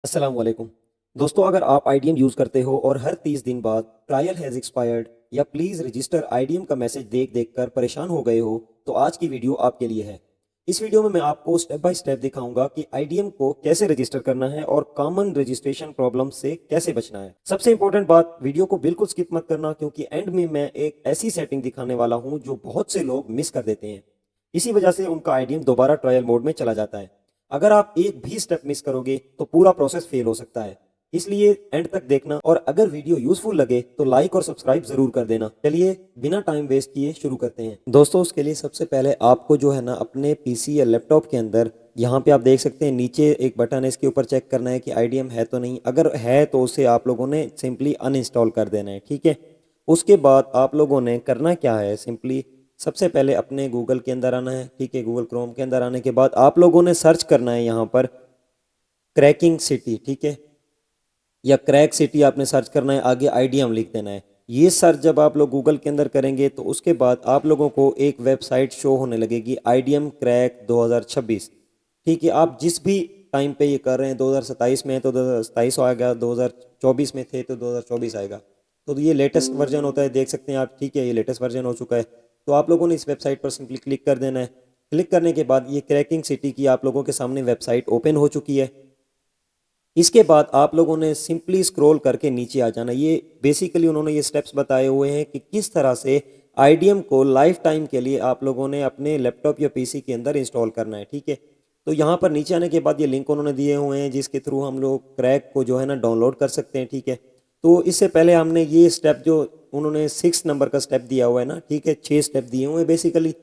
अस्सलाम वालेकुम। दोस्तों, अगर आप आईडीएम यूज़ करते हो और हर 30 दिन बाद ट्रायल हैज़ एक्सपायर्ड या प्लीज़ रजिस्टर आईडीएम का मैसेज देख देख कर परेशान हो गए हो, तो आज की वीडियो आपके लिए है। इस वीडियो में मैं आपको स्टेप बाय स्टेप दिखाऊंगा कि आईडीएम को कैसे रजिस्टर करना है और कॉमन रजिस्ट्रेशन प्रॉब्लम से कैसे बचना है। सबसे इंपॉर्टेंट बात, वीडियो को बिल्कुल स्किप मत करना क्योंकि एंड में मैं एक ऐसी सेटिंग दिखाने वाला हूं जो बहुत से लोग मिस कर देते हैं। इसी वजह से उनका आईडीएम दोबारा ट्रायल मोड में चला जाता है। अगर आप एक भी स्टेप मिस करोगे तो पूरा प्रोसेस फेल हो सकता है। इसलिए एंड तक देखना और अगर वीडियो यूजफुल लगे तो लाइक और सब्सक्राइब जरूर कर देना। चलिए बिना टाइम वेस्ट किए शुरू करते हैं। दोस्तों, उसके लिए सबसे पहले आपको जो है ना अपने पीसी या लैपटॉप के अंदर यहाँ पे आप देख सकते हैं नीचे एक बटन है, इसके ऊपर चेक करना है कि आईडीएम है तो नहीं। अगर है तो उसे आप लोगों ने सिंपली अनइंस्टॉल कर देना है, ठीक है। उसके बाद आप लोगों ने करना क्या है, सिंपली सबसे पहले अपने गूगल के अंदर आना है, ठीक है। गूगल क्रोम के अंदर आने के बाद आप लोगों ने सर्च करना है यहाँ पर क्रैकिंग सिटी, ठीक है, या क्रैक सिटी आपने सर्च करना है, आगे आईडीएम लिख देना है। ये सर्च जब आप लोग गूगल के अंदर करेंगे तो उसके बाद आप लोगों को एक वेबसाइट शो होने लगेगी, आईडीएम क्रैक 2026, ठीक है। आप जिस भी टाइम पे ये कर रहे हैं, 2027 में है तो 2027 आएगा, 2024 में थे तो 2024 आएगा। तो ये लेटेस्ट वर्जन होता है, देख सकते हैं आप, ठीक है, ये लेटेस्ट वर्जन हो चुका है। तो आप लोगों ने इस वेबसाइट पर सिंपली क्लिक कर देना है। क्लिक करने के बाद ये क्रैकिंग सिटी की आप लोगों के सामने वेबसाइट ओपन हो चुकी है। इसके बाद आप लोगों ने सिंपली स्क्रॉल करके नीचे आ जाना। ये बेसिकली उन्होंने ये स्टेप्स बताए हुए हैं कि किस तरह से आईडीएम को लाइफ टाइम के लिए आप लोगों ने अपने लैपटॉप या पीसी के अंदर इंस्टॉल करना है, ठीक है। तो यहाँ पर नीचे आने के बाद ये लिंक उन्होंने दिए हुए हैं जिसके थ्रू हम लोग क्रैक को जो है ना डाउनलोड कर सकते हैं, ठीक है। तो इससे पहले हमने ये स्टेप जो उन्होंने 6 नंबर का स्टेप दिया हुआ है ना, ठीक है, 6 स्टेप दिए हुए हैं बेसिकली।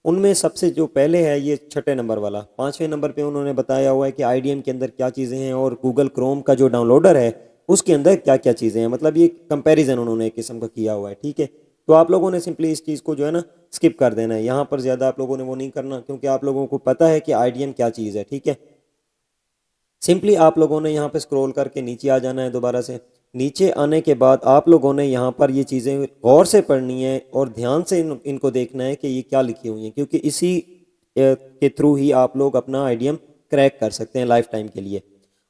उनमें सबसे जो पहले है ये छठे नंबर वाला, 5वें नंबर पे उन्होंने बताया हुआ है कि आईडीएम के अंदर क्या चीज़ें हैं और गूगल क्रोम का जो डाउनलोडर है उसके अंदर क्या क्या चीज़ें हैं। मतलब ये कंपैरिजन उन्होंने एक किस्म का किया हुआ है, ठीक है। तो आप लोगों ने सिंपली इस चीज़ को जो है ना स्किप कर देना है। यहाँ पर ज़्यादा आप लोगों ने वो नहीं करना क्योंकि आप लोगों को पता है कि आईडीएम क्या चीज़ है, ठीक है। सिंपली आप लोगों ने यहाँ पे स्क्रॉल करके नीचे आ जाना है। दोबारा से नीचे आने के बाद आप लोगों ने यहाँ पर ये चीज़ें गौर से पढ़नी है और ध्यान से इनको देखना है कि ये क्या लिखी हुई हैं, क्योंकि इसी के थ्रू ही आप लोग अपना आईडीएम क्रैक कर सकते हैं लाइफ टाइम के लिए।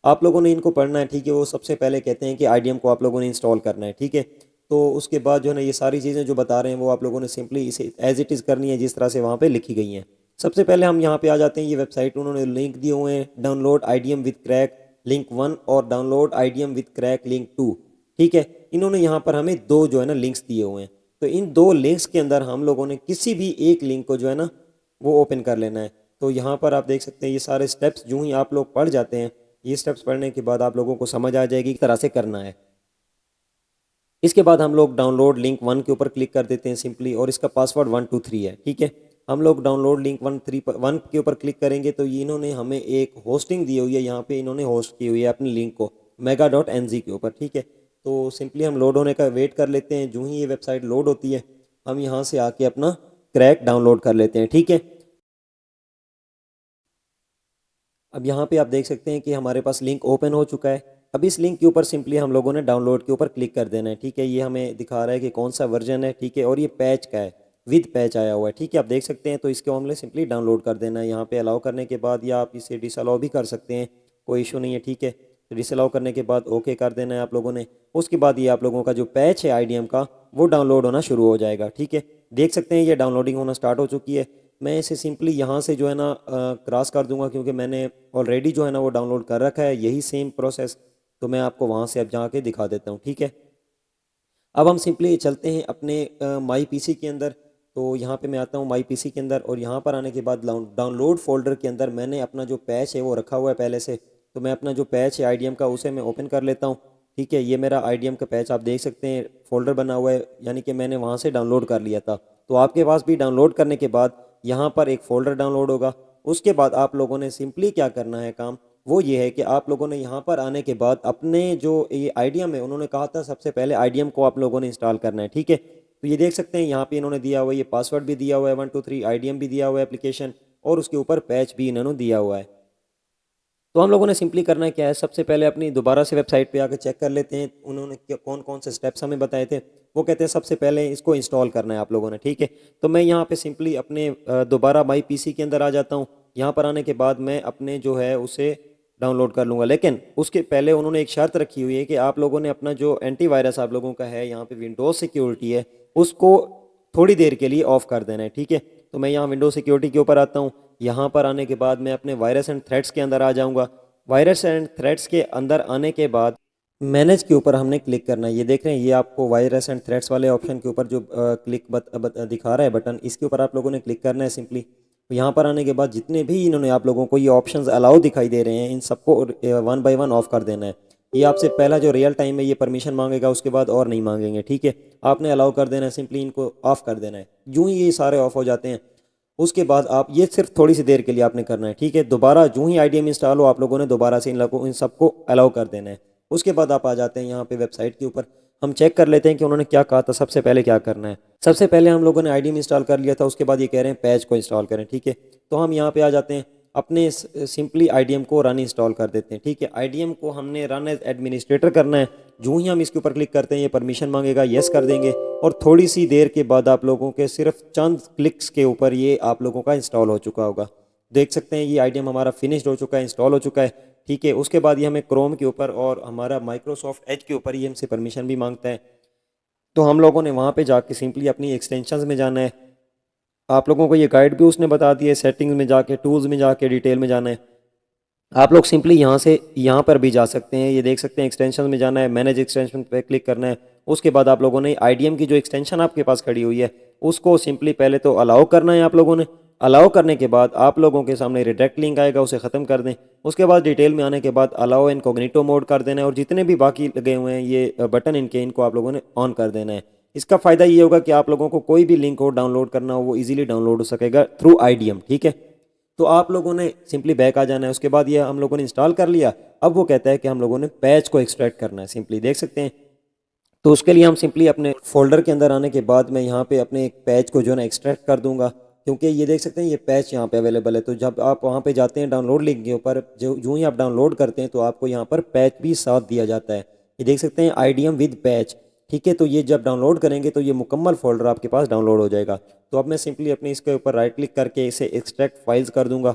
आप लोगों ने इनको पढ़ना है, ठीक है। वो सबसे पहले कहते हैं कि आईडीएम को आप लोगों ने इंस्टॉल करना है, ठीक है। तो उसके बाद जो है ना ये सारी चीज़ें जो बता रहे हैं वो आप लोगों ने सिंपली इसे एज इट इज़ करनी है जिस तरह से वहाँ पे लिखी गई हैं। सबसे पहले हम यहाँ पे आ जाते हैं, ये वेबसाइट उन्होंने लिंक दिए हुए हैं, download IDM with crack link 1 और download IDM with crack link 2, ठीक है। इन्होंने यहाँ पर हमें दो जो है ना लिंक्स दिए हुए हैं। तो इन दो लिंक्स के अंदर हम लोगों ने किसी भी एक लिंक को जो है ना वो ओपन कर लेना है। तो यहाँ पर आप देख सकते हैं ये सारे स्टेप्स जो ही आप लोग पढ़ जाते हैं, ये स्टेप्स पढ़ने के बाद आप लोगों को समझ आ जाएगी किस तरह से करना है। इसके बाद हम लोग डाउनलोड लिंक 1 के ऊपर क्लिक कर देते हैं सिंपली, और इसका पासवर्ड 123 है, ठीक है। हम लोग डाउनलोड लिंक 1 के ऊपर क्लिक करेंगे तो ये इन्होंने हमें एक होस्टिंग दी हुई है, यहाँ पे इन्होंने होस्ट की हुई है अपनी लिंक को mega.nz के ऊपर, ठीक है। तो सिंपली हम लोड होने का वेट कर लेते हैं। जो ही ये वेबसाइट लोड होती है हम यहाँ से आके अपना क्रैक डाउनलोड कर लेते हैं, ठीक है। अब यहाँ पे आप देख सकते हैं कि हमारे पास लिंक ओपन हो चुका है। अब इस लिंक के ऊपर सिंपली हम लोगों ने डाउनलोड के ऊपर क्लिक कर देना है, ठीक है। ये हमें दिखा रहा है कि कौन सा वर्जन है, ठीक है, और ये पैच का है, विद पैच आया हुआ है, ठीक है, आप देख सकते हैं। तो इसको हमने सिंपली डाउनलोड कर देना है। यहाँ पे अलाउ करने के बाद या आप इसे डिसअलाउ भी कर सकते हैं, कोई इशू नहीं है, ठीक है। तो डिसअलाउ करने के बाद ओके कर देना है आप लोगों ने। उसके बाद ये आप लोगों का जो पैच है आईडीएम का वो डाउनलोड होना शुरू हो जाएगा, ठीक है। देख सकते हैं ये डाउनलोडिंग होना स्टार्ट हो चुकी है। मैं इसे सिंपली यहाँ से जो है ना क्रॉस कर दूंगा क्योंकि मैंने ऑलरेडी जो है ना वो डाउनलोड कर रखा है, यही सेम प्रोसेस। तो मैं आपको वहाँ से अब जाके दिखा देता हूँ, ठीक है। अब हम सिंपली चलते हैं अपने माई पीसी के अंदर। तो यहाँ पे मैं आता हूँ माई पीसी के अंदर, और यहाँ पर आने के बाद डाउनलोड फोल्डर के अंदर मैंने अपना जो पैच है वो रखा हुआ है पहले से। तो मैं अपना जो पैच है आईडीएम का उसे मैं ओपन कर लेता हूँ, ठीक है। ये मेरा आईडीएम का पैच आप देख सकते हैं फोल्डर बना हुआ है, यानी कि मैंने वहाँ से डाउनलोड कर लिया था। तो आपके पास भी डाउनलोड करने के बाद यहाँ पर एक फ़ोल्डर डाउनलोड होगा। उसके बाद आप लोगों ने सिंपली क्या करना है काम, वो ये है कि आप लोगों ने यहाँ पर आने के बाद अपने जो ये आईडीएम है, उन्होंने कहा था सबसे पहले आईडीएम को आप लोगों ने इंस्टॉल करना है, ठीक है। तो ये देख सकते हैं यहाँ पे इन्होंने दिया हुआ है, ये पासवर्ड भी दिया हुआ है 123, आईडीएम भी दिया हुआ है एप्लीकेशन, और उसके ऊपर पैच भी इन्होंने दिया हुआ है। तो हम लोगों ने सिंपली करना क्या है, सबसे पहले अपनी दोबारा से वेबसाइट पे आकर चेक कर लेते हैं उन्होंने कौन कौन से स्टेप्स हमें बताए थे। वो कहते हैं सबसे पहले इसको इंस्टॉल करना है आप लोगों ने, ठीक है। तो मैं यहाँ पे सिंपली अपने दोबारा माई पीसी के अंदर आ जाता हूँ। यहाँ पर आने के बाद मैं अपने जो है उसे डाउनलोड कर लूँगा। लेकिन उसके पहले उन्होंने एक शर्त रखी हुई है कि आप लोगों ने अपना जो एंटीवायरस आप लोगों का है यहाँ पे विंडोज़ सिक्योरिटी है उसको थोड़ी देर के लिए ऑफ कर देना है, ठीक है। तो मैं यहाँ विंडोज सिक्योरिटी के ऊपर आता हूँ। यहाँ पर आने के बाद मैं अपने वायरस एंड थ्रेड्स के अंदर आ जाऊँगा। वायरस एंड थ्रेड्स के अंदर आने के बाद मैनेज के ऊपर हमने क्लिक करना है। ये देख रहे हैं, ये आपको वायरस एंड थ्रेड्स वाले ऑप्शन के ऊपर जो क्लिक दिखा रहा है बटन, इसके ऊपर आप लोगों ने क्लिक करना है सिंपली। तो यहाँ पर आने के बाद जितने भी इन्होंने आप लोगों को ये ऑप्शंस अलाउ दिखाई दे रहे हैं इन सबको वन बाय वन ऑफ कर देना है। ये आपसे पहला जो रियल टाइम है ये परमिशन मांगेगा, उसके बाद और नहीं मांगेंगे, ठीक है। आपने अलाउ कर देना है, सिंपली इनको ऑफ कर देना है। यूँ ही ये सारे ऑफ हो जाते हैं, उसके बाद आप ये सिर्फ थोड़ी सी देर के लिए आपने करना है, ठीक है। दोबारा जो ही आईडीएम इंस्टॉल हो आप लोगों ने दोबारा से इन सबको अलाउ कर देना है। उसके बाद आप आ जाते हैं यहाँ पे वेबसाइट के ऊपर। हम चेक कर लेते हैं कि उन्होंने क्या कहा था। सबसे पहले क्या करना है, सबसे पहले हम लोगों ने आईडीएम इंस्टॉल कर लिया था, उसके बाद ये कह रहे हैं पैच को इंस्टॉल करें, ठीक है। तो हम यहाँ पे आ जाते हैं, अपने सिंपली आईडीएम को रन इंस्टॉल कर देते हैं, ठीक है। आईडीएम को हमने रन एज एडमिनिस्ट्रेटर करना है। जो ही हम इसके ऊपर क्लिक करते हैं ये परमिशन मांगेगा, यस कर देंगे और थोड़ी सी देर के बाद आप लोगों के सिर्फ चंद क्लिक्स के ऊपर ये आप लोगों का इंस्टॉल हो चुका होगा। देख सकते हैं ये आईडीएम हमारा फिनिश्ड हो चुका है, इंस्टॉल हो चुका है, ठीक है। उसके बाद ये हमें क्रोम के ऊपर और हमारा माइक्रोसॉफ्ट एज के ऊपर ये हमसे परमिशन भी मांगता है। तो हम लोगों ने वहाँ पे जाके सिंपली अपनी एक्सटेंशंस में जाना है। आप लोगों को ये गाइड भी उसने बता दिया है, सेटिंग्स में जाके, टूल्स में जाके डिटेल में जाना है। आप लोग सिंपली यहाँ से यहाँ पर भी जा सकते हैं। ये देख सकते हैं एक्सटेंशन में जाना है, मैनेज एक्सटेंशन पे क्लिक करना है। उसके बाद आप लोगों ने आईडीएम की जो एक्सटेंशन आपके पास खड़ी हुई है उसको सिंपली पहले तो अलाउ करना है। आप लोगों ने अलाउ करने के बाद आप लोगों के सामने रिडायरेक्ट लिंक आएगा, उसे ख़त्म कर दें। उसके बाद डिटेल में आने के बाद अलाउ इनकॉग्निटो मोड कर देना है और जितने भी बाकी लगे हुए हैं ये बटन इनको आप लोगों ने ऑन कर देना है। इसका फ़ायदा ये होगा कि आप लोगों को कोई भी लिंक हो डाउनलोड करना हो वो ईजिली डाउनलोड हो सकेगा थ्रू आईडीएम, ठीक है। तो आप लोगों ने सिंपली बैक आ जाना है। उसके बाद ये हम लोगों ने इंस्टॉल कर लिया। अब वो कहता है कि हम लोगों ने पैच को एक्सट्रैक्ट करना है, सिंपली देख सकते हैं। तो उसके लिए हम सिंपली अपने फोल्डर के अंदर आने के बाद मैं यहाँ पे अपने एक पैच को जो है ना एक्सट्रैक्ट कर दूंगा, क्योंकि ये देख सकते हैं ये पैच यहाँ पे अवेलेबल है। तो जब आप वहाँ पे जाते हैं डाउनलोड लिंक के ऊपर, जो ही आप डाउनलोड करते हैं तो आपको यहाँ पर पैच भी साथ दिया जाता है। ये देख सकते हैं आईडीएम विद पैच, ठीक है। तो ये जब डाउनलोड करेंगे तो ये मुकम्मल फोल्डर आपके पास डाउनलोड हो जाएगा। तो अब मैं सिंपली अपने इसके ऊपर राइट क्लिक करके इसे एक्सट्रैक्ट फाइल्स कर दूंगा।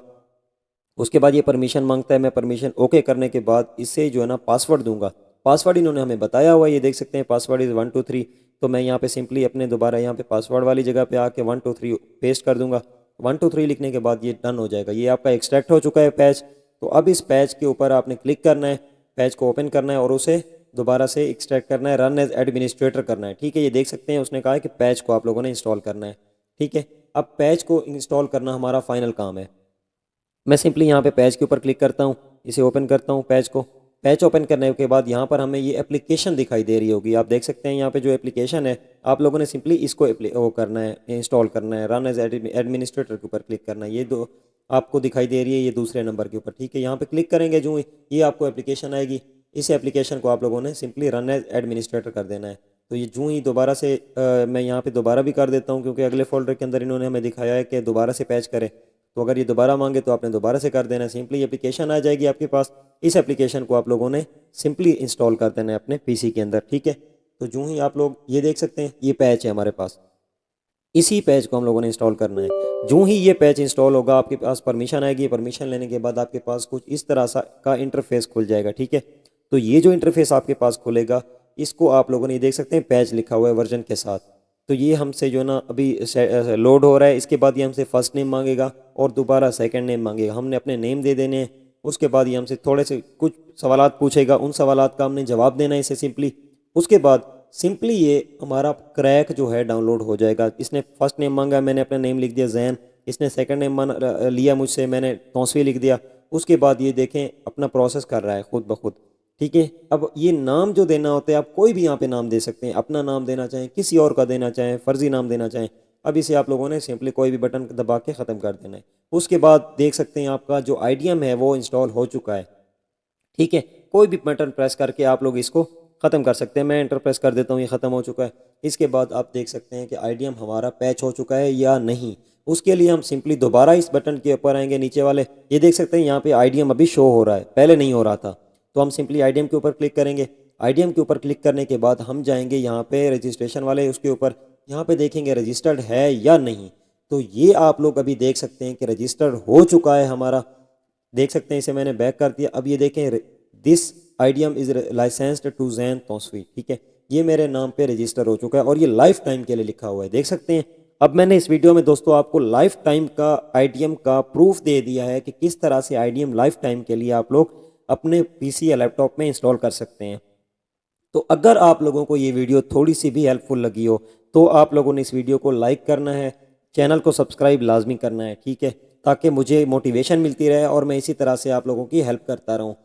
उसके बाद ये परमिशन मांगता है, मैं परमिशन ओके करने के बाद इसे जो है ना पासवर्ड दूंगा। पासवर्ड इन्होंने हमें बताया हुआ है, ये देख सकते हैं पासवर्ड इज़ 123। तो मैं यहाँ पे सिंपली अपने दोबारा यहाँ पे पासवर्ड वाली जगह पे आके 123 पेस्ट कर दूंगा। 123 लिखने के बाद ये डन हो जाएगा। ये आपका एक्सट्रैक्ट हो चुका है पैच। तो अब इस पैच के ऊपर आपने क्लिक करना है, पैच को ओपन करना है और उसे दोबारा से एक्सट्रैक्ट करना है, रन एज एडमिनिस्ट्रेटर करना है, ठीक है। ये देख सकते हैं उसने कहा है कि पैच को आप लोगों ने इंस्टॉल करना है, ठीक है। अब पैच को इंस्टॉल करना हमारा फाइनल काम है। मैं सिंपली यहाँ पे पैच के ऊपर क्लिक करता हूँ, इसे ओपन करता हूँ पैच को। पैच ओपन करने के बाद यहाँ पर हमें ये एप्लीकेशन दिखाई दे रही होगी। आप देख सकते हैं यहाँ पे जो एप्लीकेशन है आप लोगों ने सिंपली इसको वो करना है, इंस्टॉल करना है, रन एज एडमिनिस्ट्रेटर के ऊपर क्लिक करना है। ये दो आपको दिखाई दे रही है, ये दूसरे नंबर के ऊपर, ठीक है। यहाँ पे क्लिक करेंगे जो ये आपको एप्लीकेशन आएगी। इस एप्लीकेशन को आप लोगों ने सिंपली रन एज एडमिनिस्ट्रेटर कर देना है। तो ये जो ही दोबारा से मैं यहाँ पे दोबारा भी कर देता हूँ, क्योंकि अगले फोल्डर के अंदर इन्होंने हमें दिखाया है कि दोबारा से पैच करें। तो अगर ये दोबारा मांगे तो आपने दोबारा से कर देना है। सिंपली एप्लीकेशन आ जाएगी आपके पास, इस एप्लीकेशन को आप लोगों ने सिंपली इंस्टॉल कर देना है अपने पीसी के अंदर, ठीक है। तो जो ही आप लोग ये देख सकते हैं ये पैच है हमारे पास, इसी पैच को हम लोगों ने इंस्टॉल करना है। जो ही ये पैच इंस्टॉल होगा आपके पास परमिशन आएगी। परमिशन लेने के बाद आपके पास कुछ इस तरह सा का इंटरफेस खुल जाएगा, ठीक है। तो ये जो इंटरफेस आपके पास खुलेगा इसको आप लोगों ने देख सकते हैं पैच लिखा हुआ है वर्जन के साथ। तो ये हमसे जो है ना अभी लोड हो रहा है। इसके बाद ये हमसे फर्स्ट नेम मांगेगा और दोबारा सेकंड नेम मांगेगा। हमने अपने नेम दे देने हैं। उसके बाद ये हमसे थोड़े से कुछ सवालात पूछेगा, उन सवालात का हमने जवाब देना है इसे सिंपली। उसके बाद सिंपली ये हमारा क्रैक जो है डाउनलोड हो जाएगा। इसने फर्स्ट नेम मांगा, मैंने अपना नेम लिख दिया जैन। इसने सेकंड नेम लिया मुझसे, मैंने तौसीफ़ लिख दिया। उसके बाद ये देखें अपना प्रोसेस कर रहा है खुद ब खुद, ठीक है। अब ये नाम जो देना होता है आप कोई भी यहाँ पे नाम दे सकते हैं, अपना नाम देना चाहें, किसी और का देना चाहें, फ़र्ज़ी नाम देना चाहें। अब इसे आप लोगों ने सिंपली कोई भी बटन दबा के ख़त्म कर देना है। उसके बाद देख सकते हैं आपका जो आईडीएम है वो इंस्टॉल हो चुका है, ठीक है। कोई भी बटन प्रेस करके आप लोग इसको ख़त्म कर सकते हैं। मैं एंटर प्रेस कर देता हूँ, ये ख़त्म हो चुका है। इसके बाद आप देख सकते हैं कि आईडीएम हमारा पैच हो चुका है या नहीं। उसके लिए हम सिंपली दोबारा इस बटन के ऊपर आएंगे नीचे वाले। ये देख सकते हैं यहाँ पे आईडीएम अभी शो हो रहा है, पहले नहीं हो रहा था। तो हम सिंपली आईडीएम के ऊपर क्लिक करेंगे। आईडीएम के ऊपर क्लिक करने के बाद हम जाएंगे यहाँ पे रजिस्ट्रेशन वाले उसके ऊपर, यहाँ पे देखेंगे रजिस्टर्ड है या नहीं। तो ये आप लोग अभी देख सकते हैं कि रजिस्टर्ड हो चुका है हमारा। देख सकते हैं, इसे मैंने बैक कर दिया। अब ये देखें, this IDM is licensed to Jain Tausif, ठीक है, ये मेरे नाम पे रजिस्टर हो चुका है और ये लाइफ टाइम के लिए लिखा हुआ है, देख सकते हैं। अब मैंने इस वीडियो में दोस्तों आपको लाइफ टाइम का आईडीएम का प्रूफ दे दिया है कि किस तरह से आईडीएम लाइफ टाइम के लिए आप लोग अपने पीसी या लैपटॉप में इंस्टॉल कर सकते हैं। तो अगर आप लोगों को ये वीडियो थोड़ी सी भी हेल्पफुल लगी हो तो आप लोगों ने इस वीडियो को लाइक करना है, चैनल को सब्सक्राइब लाजमी करना है, ठीक है, ताकि मुझे मोटिवेशन मिलती रहे और मैं इसी तरह से आप लोगों की हेल्प करता रहूँ।